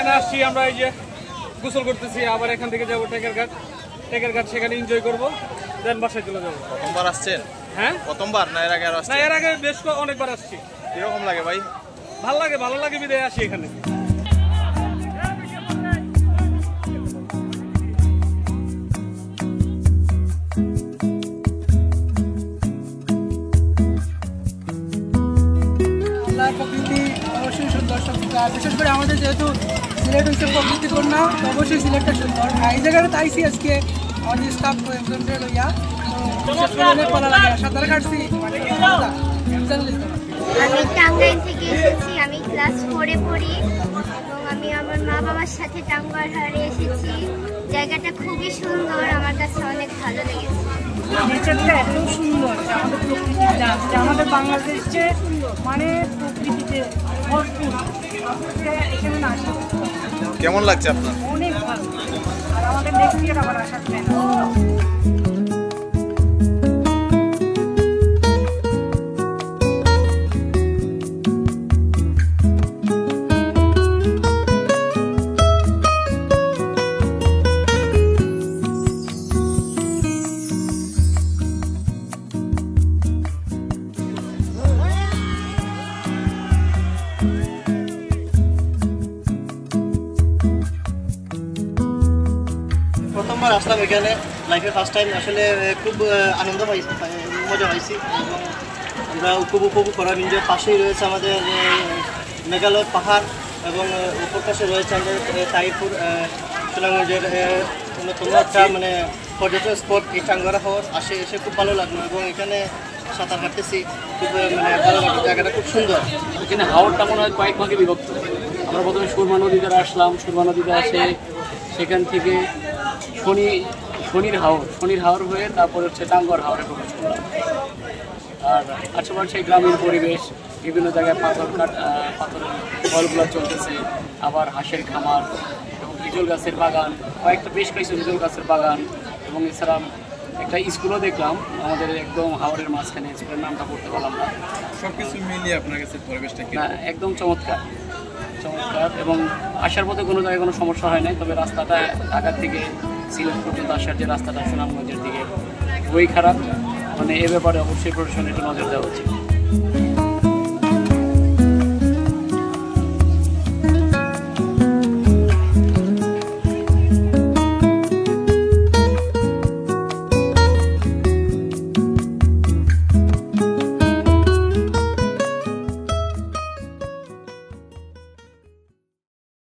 এখানে আসছি আমরা, এই যে গোসল করতেছি, আবার এখান থেকে যাবো টেকের ঘাট, সেখানে এনজয় করবো, দেন বাসায় চলে যাবো। প্রথমবার আসছেন? হ্যাঁ, প্রথমবার না এর আগে আর আসছেন? না, এর আগে বেশ অনেকবার আসছি। কিরকম লাগে ভাই? ভালো লাগে বিদায় আসি এখানে। প্রকৃতি অবশ্যই সুন্দর, বিশেষ করে আমাদের যেহেতু সিলেট হচ্ছে প্রকৃতিপূর্ণ, অবশ্যই সিলেটটা সুন্দর। এই জায়গাটা তাইছি আজকে আমাদের স্টাফ একজনকে লইয়া, অনেক ভালো লাগে। সাঁতার কাটছি, আমি টাঙ্গাইল থেকে এসেছি, আমি ক্লাস 4-এ পড়ি এবং আমি আমার মা বাবার সাথে টাঙ্গাইলে এসেছি। জায়গাটা খুবই সুন্দর, আমার কাছে অনেক ভালো লেগেছে। নেচারটা এত সুন্দর, আমাদের প্রকৃতি আমাদের বাংলাদেশে মানে প্রকৃতিতে ভরপুর, এখানে না আসে। কেমন লাগছে আপনার? অনেক ভালো, আর আমাদের নেক্সট ইয়ার আবার আসার প্ল্যান। প্রথমবার আসলাম এখানে, লাইফে ফার্স্ট টাইম। আসলে খুব আনন্দ পাইছি, মজা পাইছি। আমরা উপভোগ করার নিজের পাশেই রয়েছে আমাদের মেঘালয় পাহাড় এবং উপর পাশে রয়েছে আমাদের তাইপুর সুনামগঞ্জের অন্যতম একটা মানে পর্যটন স্পট এই টাঙ্গারা হওয়ার। এসে খুব ভালো লাগলো এবং এখানে সাঁতার কাটতেছি, খুব মানে ভালো লাগলো, জায়গাটা খুব সুন্দর। এখানে হাওরটা মনে হয় কয়েক ভাগে বিভক্ত। আমরা প্রথমে সুরমা নদীতে আসলাম, সুরমা নদীতে আসে সেখান থেকে শনির হাওর হয়ে তারপর হচ্ছে টাঙ্গর হাওরে প্রবেশ করলাম। আর আশেপাশে গ্রামীণ পরিবেশ, বিভিন্ন জায়গায় পাথরের ফলগুলো চলতেছে, আবার হাঁসের খামার এবং হিজল গাছের বাগান, বেশ কিছু হিজল গাছের বাগান, এবং এছাড়া একটা স্কুলও দেখলাম আমাদের একদম হাওরের মাঝখানে। স্কুলের নামটা পড়তে পারলাম না। সবকিছু মিলিয়ে আপনার কাছে পরিবেশটা কি? না, একদম চমৎকার এবং আসার পথে কোনো জায়গায় কোনো সমস্যা হয় নাই। তবে রাস্তাটা ঢাকা থেকে সিলেট পর্যন্ত আসার যে রাস্তাটা সুনামগঞ্জের দিকে, খুবই খারাপ। মানে এ ব্যাপারে অবশ্যই প্রশাসনের একটু নজর দেওয়া উচিত।